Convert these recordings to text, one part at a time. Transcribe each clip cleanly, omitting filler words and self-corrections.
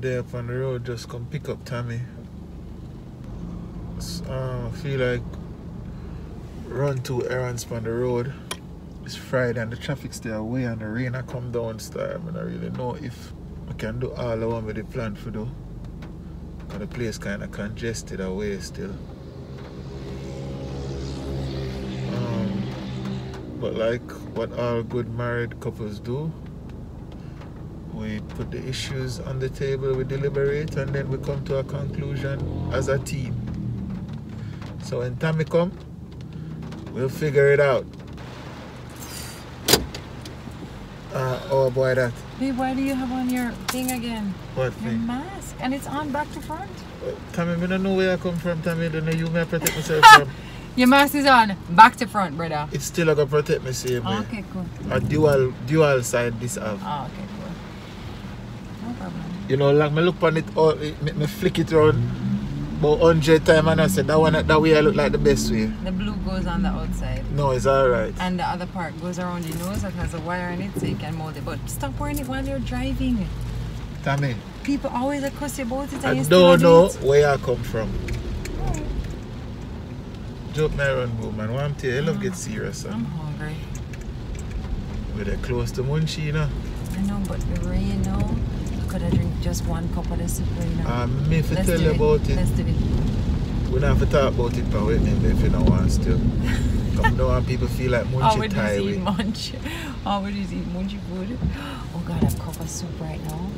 there up on the road, just come pick up Tami. I feel like run 2 errands on the road. It's Friday and the traffic stay away and the rain I come down start. I don't really know if I can do all I want with the plan for do. Because the place kind of congested away still. But like what all good married couples do, we put the issues on the table, we deliberate, and then we come to a conclusion as a team. So when Tami come, we'll figure it out. Oh boy, that. Babe, why do you have on your thing again? What your thing? mask, and it's on back to front. Tami, I don't know where I come from, Tami. I don't know you may protect myself from. Your mask is on back to front, brother. It's still gonna protect me same way. Okay, cool. A dual side this have. Oh, okay, cool. No problem. You know, like me look on it, all, me flick it around about 100 times and I said that way I look like the best way. The blue goes on the outside. No, it's alright. And the other part goes around your nose. That has a wire in it so you can mold it. But stop wearing it while you're driving. Tami, People always accuse you about it and I you still don't know do it. where I come from. Joke my run, woman. What I'm telling you, love get serious. Son. I'm hungry. We're close to Munchie, you know. I know, but the rain, you know, I could have drink just 1 cup of the soup right now. Me if tell you about it. Let's do it. We don't have to talk about it but with me if you don't want still. Come down and people feel like Munchie tie Always with. eat munch. Always eat munchy food. Oh God, a cup of soup right now.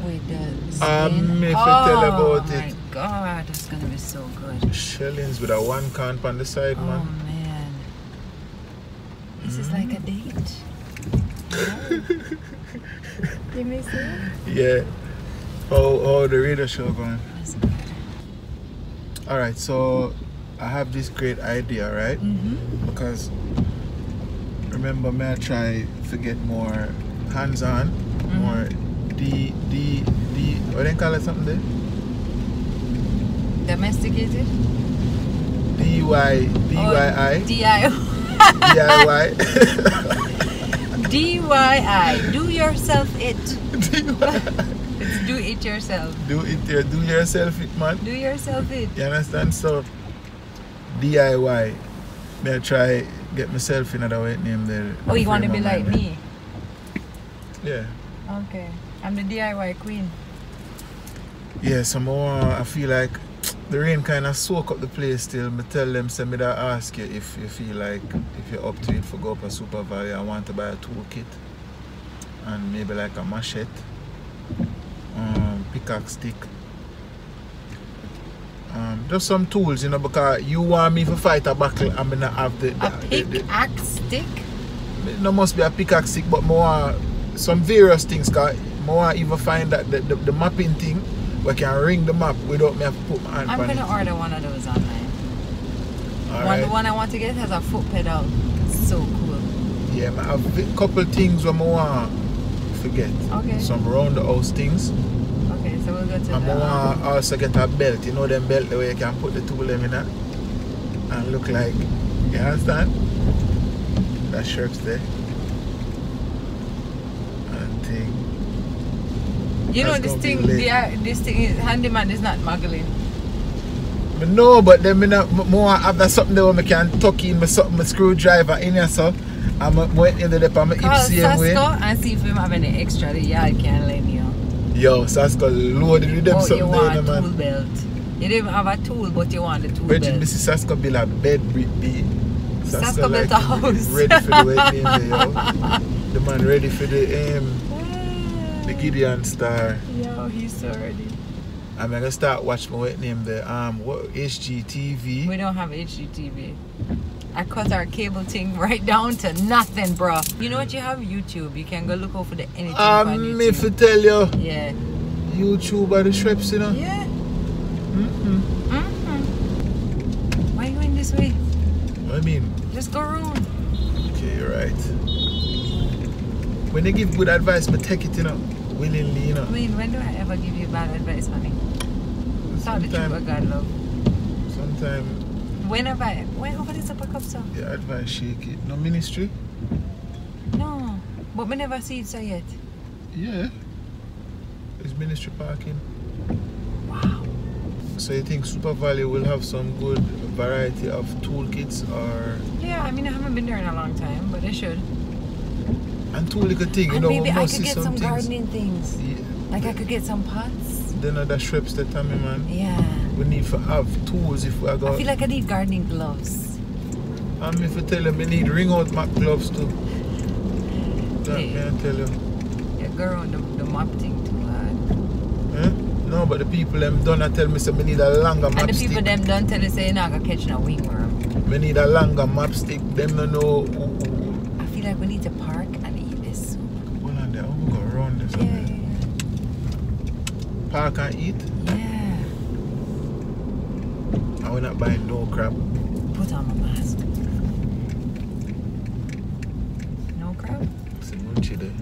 With the skin. Me if tell you about Oh it. my God, it's gonna be so good. Shellings with a 1 can on the side, Oh man. man. This is like a date. You miss it? Yeah. How the radio show going? That's good. Alright, so I have this great idea, right? Because remember me I try to get more hands-on, more what do you call it something there? Domesticated? DIY. DIY. Do yourself it. It's do it yourself. Do yourself it, man. Do yourself it. You understand? So DIY. May I try get myself in another way name there. Oh, you want to be like me? Yeah. Okay. I'm the DIY queen. Yeah, so I feel like the rain kind of soak up the place still. Me tell them, say me that ask you if you feel like, if you're up to it for go up a Super Value, I want to buy a toolkit and maybe like a machete, pickaxe stick. Just some tools, you know, because you want me to fight a battle and me not have the pickaxe stick? No must be a pickaxe stick, but more some various things, because I even find that the mapping thing, we can ring the map without me have to put my hand on it. I'm going to order one of those online. Alright. The one I want to get has a foot pedal. It's so cool. Yeah, I have a couple things I want to forget. Okay. Some round the house things. Okay, so we'll go to And I want also get a belt. You know them belt the way you can put the tool in it and look like, you understand? That shirt's there. And thing. You know this thing is handyman is not muggling. No, but then more have that something there where I can tuck in my screwdriver in here, so I'm waiting in the depot, I'm Call Sasko and see if we have any extra the yard can lend you. Yo, Sasko loaded with them something you want there, a man. tool belt. You don't even have a tool, but you want the tool Virgin, belt. this is Sasko build a bed brick B. Sasko built a house. Ready for the wedding there, yo. The man ready for the Gideon star. Yo, he's so ready. I'm gonna start watching my wedding the HGTV. We don't have HGTV. I cut our cable thing right down to nothing, bro. You know what? You have YouTube. You can go look over the anything on YouTube. Me for tell you. Yeah. YouTube are the shreps, you know. Yeah. Why are you going this way? What I mean? Just go around. Okay, you're right. When they give good advice, but take it, you know, willingly, you know. I mean, when do I ever give you bad advice, honey? Talk the truth about God, love. Sometimes. When have I? When over this upper cup, sir? Your advice shake it. No ministry? No. But we never see it so yet. Yeah. It's ministry parking. Wow. So you think Super Valley will have some good variety of toolkits or... Yeah, I mean, I haven't been there in a long time, but it should. And two little thing, you And know, maybe we I must could see get some things. gardening things. Yeah. Like I could get some pots. Then other shreps that Tami, man. Yeah. We need to have tools if we are going. I feel like I need gardening gloves. And if I tell them we need ring out Mac gloves too. That Hey. may I tell you. Yeah, go around the mop thing too hard. Eh? No, but the people them done tell me say we need a longer map And the stick. people them don't tell you say you're not gonna catch no wingworm. We need a longer map stick. Them don't know. I feel like we need to park and eat this soup. Hold on there. I'm going to go around this. Yeah. Park and eat. Yeah. And we're not buying no crab. Put on my mask. No crab? It's a munchy there.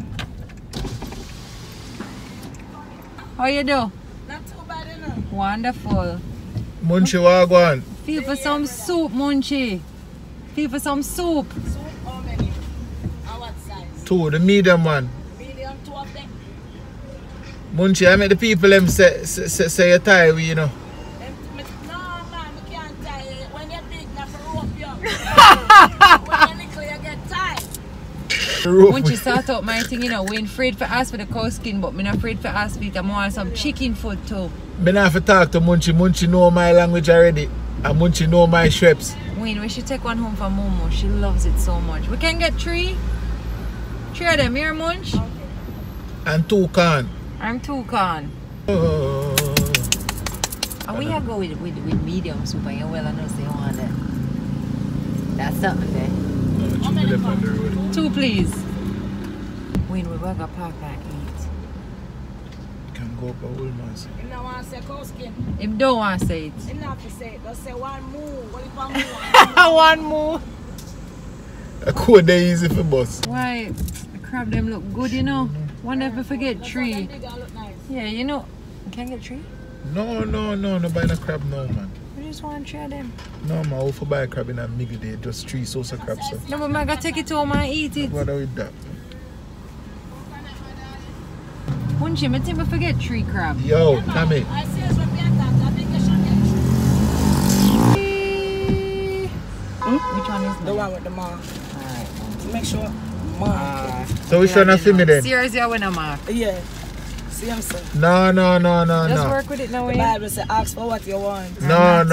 How you do? Not too bad enough. Wonderful. Munchy wagwan. Feel for some soup, Munchie. Feel for some soup. Soup, how many? And what size? Two, the medium one. Medium, 2 of them. Munchy, I make the people them say you tie we, you know. No, man, we can't tie it. When you're big, not for rope you. When you're little, you get tied. Munchie sort out my thing, you know. We're afraid for ask for the cow skin, but we're not afraid for ask for I'm want some chicken food too. Me not have to talk to Munchy. Munchy know my language already. And Munchy know my shreps. Wayne, we should take one home for MoMo. She loves it so much. We can get 3. 3 of them here, Munch. Okay. And 2 can. I'm too con. Oh. And we have go with medium soup and you well I know say you want that. That's something there. No, How many on the road. 2 please. Wayne, we will go park and eat. Can go up a whole mass. You don't want to say cow skin. If don't want to say it. You don't have to say it. Just say one move. What if one move? One more. A code there easy for bus. Why? The crab them look good, you know. One never forget 3. Big and look nice. Yeah, you know. Can I get 3? No, no buy no crab no, man. We just want 3 of them. No, man, we for buy a crab in a middle day. Just 3 sauce of crab, sir. No, but I gotta take it home and eat it. What with that? Munchie, I think we forget 3 crab. Yo, Tami. I see it's what we are talking. I think you should get Which one is the one with the mark. Alright. Make sure mark. So which one for me then? Seriously, I win a mark. Yeah. See him, sir. No. Just work with it now, The Wayne. Bible says ask for what you want. No. You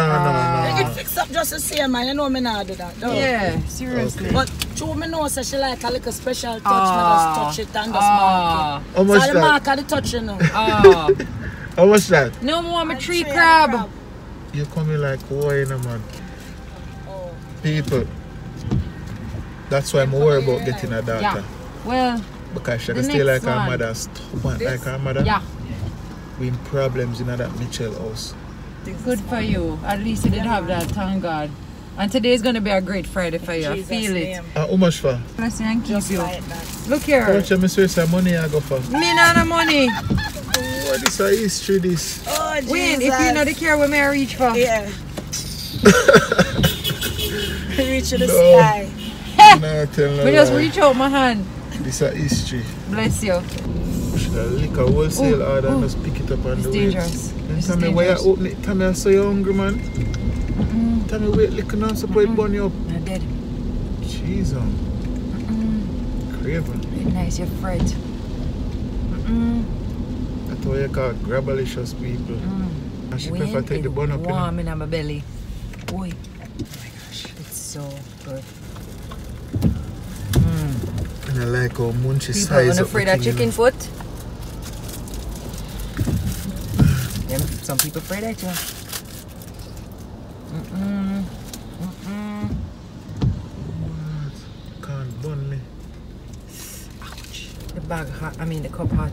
can fix up just the same, man. You know me not do that. No. Yeah, seriously. Okay. But true, me know say she like a little special touch. Me just touch it and just mark Ah. it. How much So the that? mark of the touch, you know. Oh. How much that? No more, I'm a And 3 three crab. crab. You coming like wine, man. Oh. People. That's why I'm worried about getting a daughter. Yeah. Well, Because she The can stay like next her one. mother, stubborn This? like her mother. yeah. We in problems in that Mitchell house. Good for you. At least you did have that, thank God. And today is going to be a great Friday for you. I Jesus feel it. name. How much for? Bless you and keep Just you. like that. Look How here. much am I say money I go for? Me not no money. What is a history this? Oh, Jesus. Wayne, if you know the care where may I reach for. Yeah. Reach to the No. sky. No, tell no We just lie. reach out my hand. This a history. Bless you. Should have lick a wholesale Ooh, order and ooh. just pick it up on It's the way. dangerous. Then It's tell me why you dangerous. open it. Tell me I saw you hungry, man. Tell me wait, lick now so it burn you up. I'm dead. Jesus. Craven. Very nice, you're Fred. That's what you call grabalicious people. And she prefer take the bun up, you know. warm in my belly. Boy. Oh my gosh. It's so good. And I like how munchy People size up unafraid the of thing, chicken you know. foot. Them, some people afraid of you. What? Can't bun me. Ouch. The bag hot, I mean the cup hot.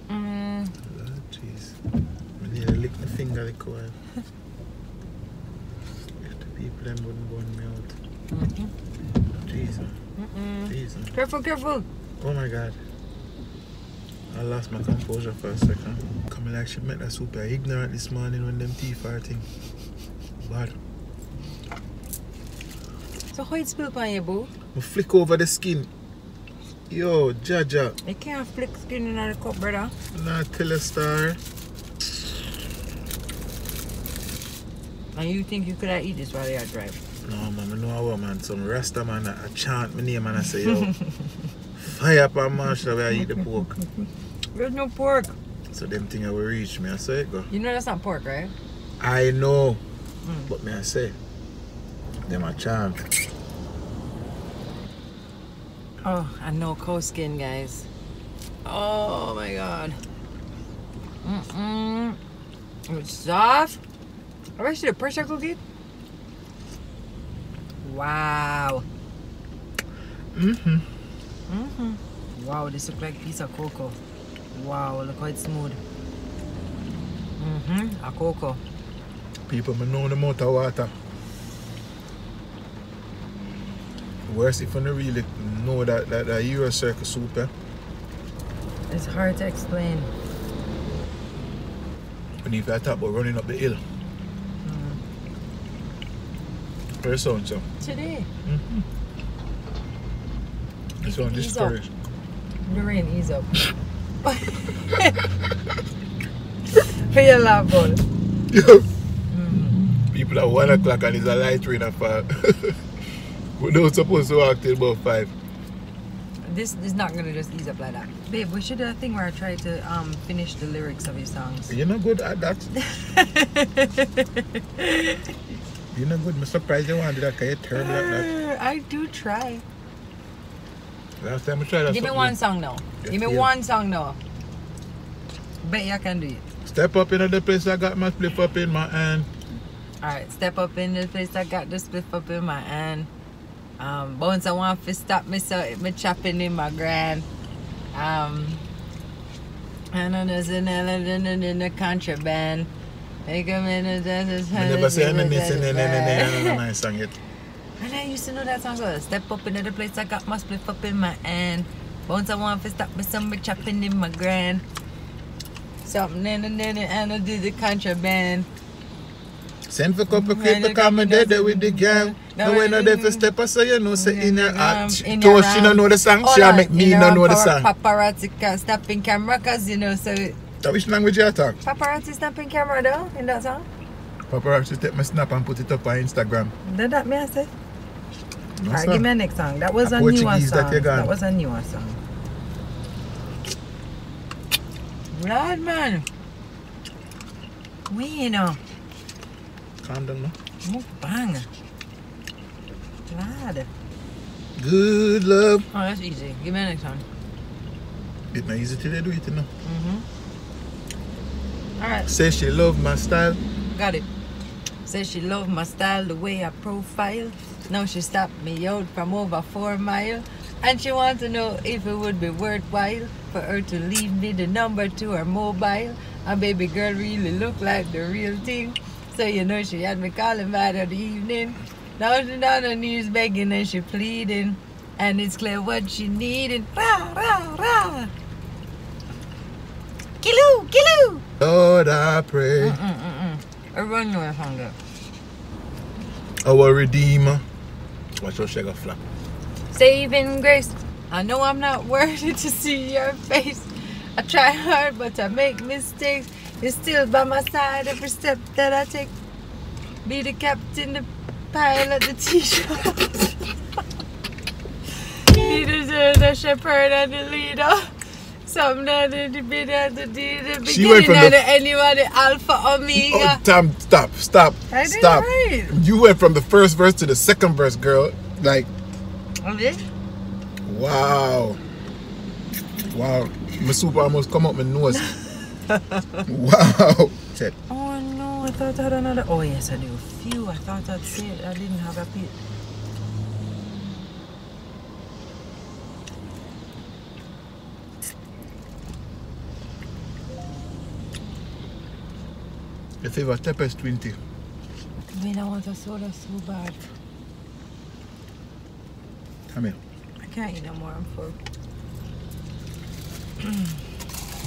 Lord jeez. I need to lick my finger like while. If the people them wouldn't burn me out. Jesus. Jesus. Careful. Oh my God. I lost my composure for a second. Coming like she met that super ignorant this morning when them teeth are thing. Bad. So how it spill on you, boo? I flick over the skin. Yo, Jaja. You can't flick skin in the cup, brother. Not Telestar. And you think you could have eat this while you drive? No, man, I know a woman. Some Rasta man, I chant my name and I say, yo, fire up and mash where I eat the pork. There's no pork. So them thing will reach me, I say it go. You know that's not pork, right? I know, but me I say, them a chant. Oh, I know cow skin, guys. Oh my god. It's soft. I wish you pressure cook it. Wow. Wow, this looks like a piece of cocoa. Wow, look how it's smooth. A cocoa. People may know the amount of water. Worse if you don't really know that Euro circle soup, eh? It's hard to explain. When you talk about running up the hill. Where sound so? Today. It's on discouraged. The rain ease up. For your laugh, ball. People at 1 o'clock and it's a light rain and fall. We're not supposed to walk till about 5. This is not gonna just ease up like that. Babe, we should do a thing where I try to finish the lyrics of your songs. You're not good at that. You're not good. I'm surprised you want to do that because you're terrible at that. I do try. Last time I tried that. Give me one song now. Give me one song now. Bet you can do it. Step up into the place I got my flip up in my hand. Alright, step up in the place I got the split up in my hand. Bones I want to stop me so it me chopping in my grand. And then there's an element in the contraband. Make a minute, I never say anything, I sang it. And I used to know that song. So step up into the place I got my split up in my hand. Bones I want to stop me so me chopping in my grand. Something and I do the contraband. Send for couple creep because I'm dead with the gang. No way no there for step up so you know say in your heart. So she don't know the song, she'll make me not know the song. Paparazzi can't stop in camera cause you know so. Which language you talk? Paparazzi snap in camera though in that song? Paparazzi take my snap and put it up on Instagram. Did that me I say? No, Alright, give me a next song. That was a newer song. That was a newer song. Blood man. We you know. Calm down, no? Mukbang. Glad. Good love. Oh, that's easy. Give me a next one. It's not easy till they do it, you know. Alright. Say she love my style. Got it. Say she love my style, the way I profile. Now she stopped me out from over 4 miles. And she wants to know if it would be worthwhile for her to leave me the number to her mobile. And baby girl really look like the real thing. So you know she had me calling by the evening. Now she's on her knees begging and she pleading. And it's clear what she needing. Rah, rah, rah. Killoo, killoo. Lord, I pray. Everyone knows how to. Our Redeemer. Watch how she got flap. Saving grace. I know I'm not worthy to see your face. I try hard, but I make mistakes. You're still by my side every step that I take. Be the captain, the pilot, the teacher. Be the shepherd and the leader. Something that the beginning and the end, you are the alpha omega. Oh, Tam, stop. I did right. You went from the first verse to the second verse, girl. Like, okay. Wow. My soup almost come up my nose. Wow. Check. Oh no, I thought I had another. Oh yes, I do. Phew, I thought I'd say it. I didn't have a piece. Your favorite pepper is 20. I mean, I want a soda so bad. Come here. I can't eat no more. I'm full.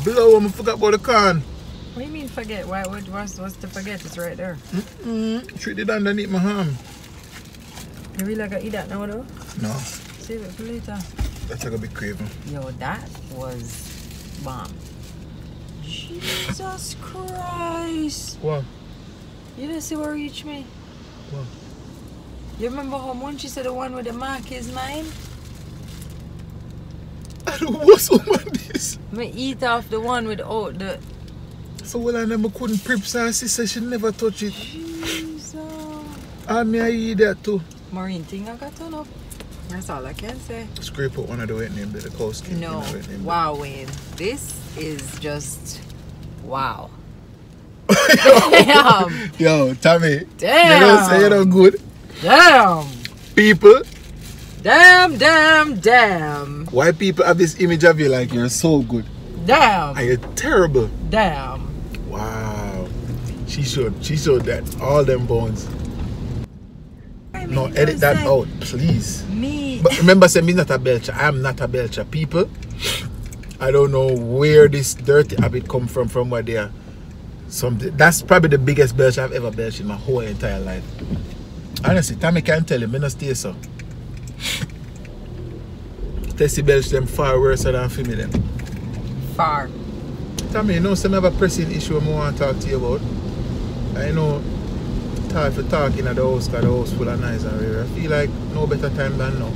Blow, I forgot about the corn. What do you mean forget? What's to forget? It's right there. Treat it underneath my ham. You really gonna eat that now though? No. Save it for later. That's gonna be craving. Yo, that was bomb. Jesus Christ. What? You didn't see what reached me? What? You remember how Munchie said the one with the mark is mine? I don't know what's on this. Me eat off the one with the... So well, I never couldn't prep, so she said she never touch it. Jesus. I eat that too. Maureen thing I got turned up. That's all I can say. Scrape out one of the wet name, the cow skin. No. Wow, Wayne. This is just... Wow. Damn. Yo, Tami. Damn. You don't say you're good. Damn. People. Damn, damn, damn. Why people have this image of you like you're so good? Damn. And you're terrible. Damn. Wow. She showed that. All them bones. I mean, No, edit that out, please. Me. But remember, say me not a belcher. I'm not a belcher. People, I don't know where this dirty habit come from where they are. That's probably the biggest belch I've ever belched in my whole entire life. Honestly, Tami can't tell you, me not stay so. Tessie belch them far worse than for me them. Far. Tami, you know some have a pressing issue I want to talk to you about. I know time for talking at the house because the house full of noise and rare. I feel like no better time than now.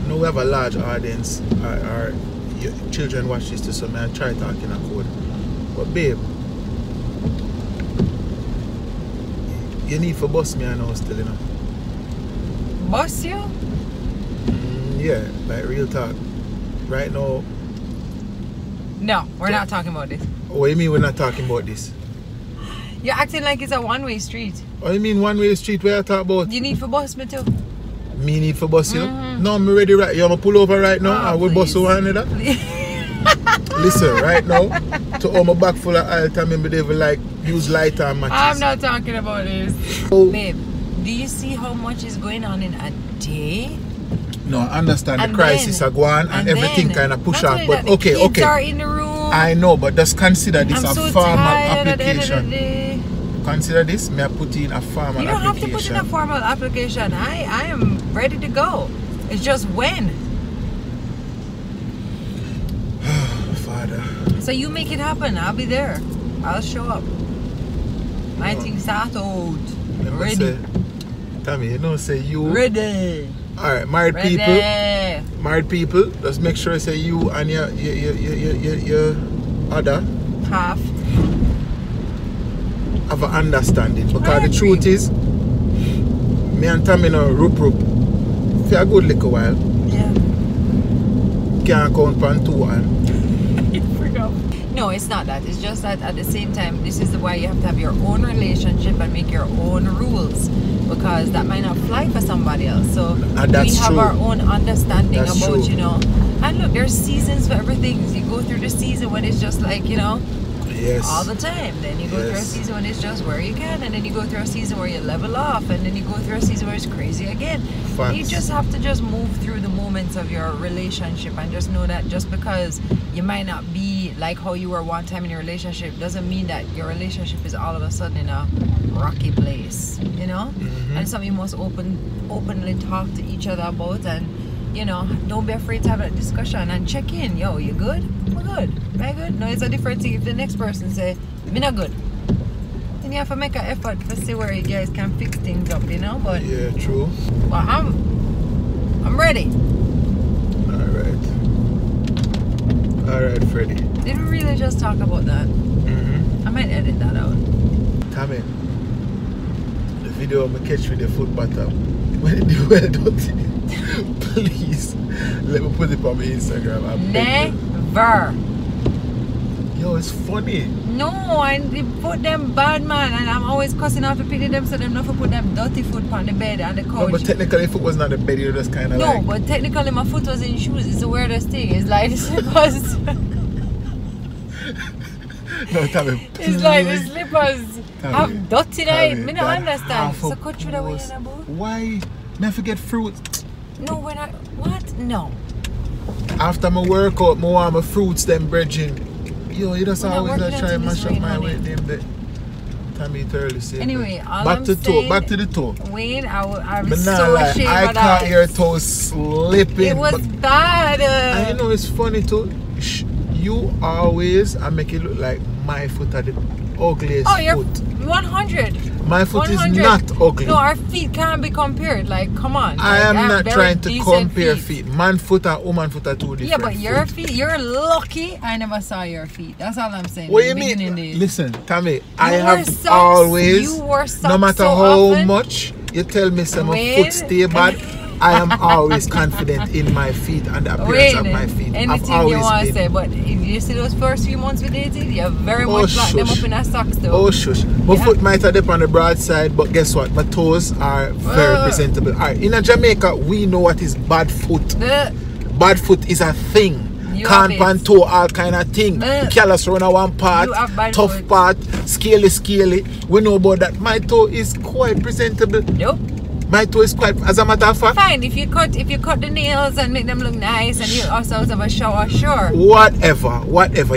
No, we have a large audience. Our children watch this too, so I try talking a code. But babe, you need for bust me I know still, you know. Bust you? Yeah, like real talk. Right now. No, we're not talking about this. What do you mean we're not talking about this? You're acting like it's a one-way street. What do you mean one-way street where I talk about? You need for bust me too. Me need for bus you? No, I'm ready right. You want me pull over right now? I will bust you one another. Listen, right now, to all my back full of oil, time me devil like use lighter and matches. I'm not talking about this. Oh. Babe, do you see how much is going on in a day? No, I understand And the crisis then- are going and everything then, kind of push not off. only But that, okay, the kids okay. are in the room. I know, but just consider this I'm a so formal tired at the end of the application. day. Consider this, may I put in a formal You don't have application. to put in a formal application. I am ready to go. It's just when. Father. So you make it happen. I'll be there. I'll show up. My thing start out. Ready. Say, Tami, you know say you. Ready. Alright, married Ready. people. Married people, just make sure say you and your other Half. have an understanding. Because Married the truth people. is, me and Tami no roop for a good little while. Yeah. Can't count on two and No, it's not that. It's just that at the same time, this is why you have to have your own relationship and make your own rules, because that might not fly for somebody else. So that's we have true. our own understanding That's about, true. you know. And look, there's seasons for everything. You go through the season when it's just like, you know, yes. all the time. Then you go through a Yes. season when it's just where you can, and then you go through a season where you level off, and then you go through a season where it's crazy again. Facts. You just have to just move through the moments of your relationship and just know that just because you might not be like how you were one time in your relationship doesn't mean that your relationship is all of a sudden in a rocky place, you know. And it's something you must openly talk to each other about, and you know, don't be afraid to have that discussion and check in. Yo, you good? I'm good. Am I good? No, it's a different thing if the next person say, me not good. Then you have to make an effort to see where you guys can fix things up, you know. But Yeah, true. well, I'm ready. Alright, Freddie. Did we really just talk about that? I might edit that out. Tami, the video I'm gonna catch with the foot bottom. When it do well, don't please let me put it on my Instagram. I beg you. Never. Yo, it's funny. No, I put them bad man, and I'm always cussing out to pity them so them not to put them dirty foot on the bed and the couch. No, but technically, if it was not a bed, you're just kind of No, like. but technically my foot was in shoes. It's the weirdest thing. It's like the slippers. No, Tami. It's like the slippers have dirty in it. Me not that understand. half So a cut through the way post. in the boot. Why? Me forget fruits. No, we're not. What? No. After my workout, I want my fruits, them bridging. Yo, you just We're not always working try until and this mash up rain, my honey. weight name there. Tami thoroughly safe. Anyway, all back I'm to toe. saying, Back to the toe. Wayne, I'm But nah, so like, ashamed I of that. caught your toe slipping. It was but bad. I know it's funny too. You always I make it look like my foot are the ugliest Oh, you're foot. 100. My foot 100. is not ugly. No, our feet can't be compared. Like, come on. I am have not very trying to decent compare feet. Man foot and woman foot are two different. Yeah, but your foot. feet, you're lucky I never saw your feet. That's all I'm saying. What in you the mean? beginning days. Listen, Tami, I You have wore socks. always, You wore socks no matter so how often. much you tell me some Wayne. foot stay bad, I am always confident in my feet and the appearance Wayne, of my feet. I've anything always you want to been. say, but if you see those first few months we dated, you very much locked them up in a socks though. Oh shush. My Yeah. foot might have dip on the broad side, but guess what? My toes are very presentable. Alright, in Jamaica, we know what is bad foot. Bad foot is a thing. You Can't have pan it. toe, all kind of thing. Callous run a one part, You have bad tough foot. part, scaly. We know about that. My toe is quite presentable. Nope. My toe is quite, as a matter of fact, Fine, if you cut the nails and make them look nice and you also have a shower, sure. whatever.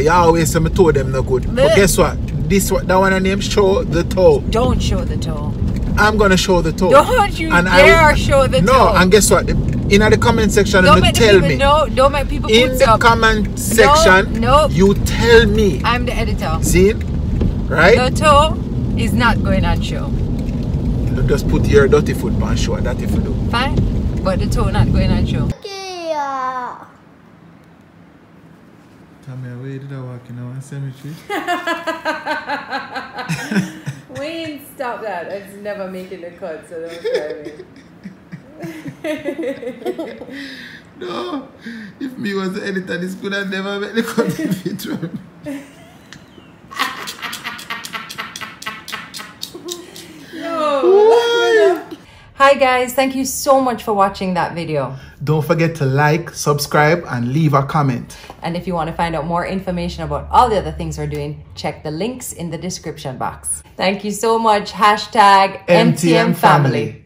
You always say my toe them no good. But guess what? That one I name show the toe. Don't show the toe. I'm gonna show the toe. Don't you dare show the toe. No, and guess what? In the comment section, Don't you make tell me. Don't make people In put the up. comment section, no. you tell me. I'm the editor. See? Right? The toe is not going on show. Just put your dirty foot on show that if you do. Fine, but the toe not going on show. Tami, where did I walk in our cemetery? Wayne, stop that. It's never making the cut, so don't try me. No, if me was the editor, this could have never made the cut if you try me. No. Hi guys, thank you so much for watching that video. Don't forget to like, subscribe, and leave a comment. And if you want to find out more information about all the other things we're doing, check the links in the description box. Thank you so much. #MTM Family.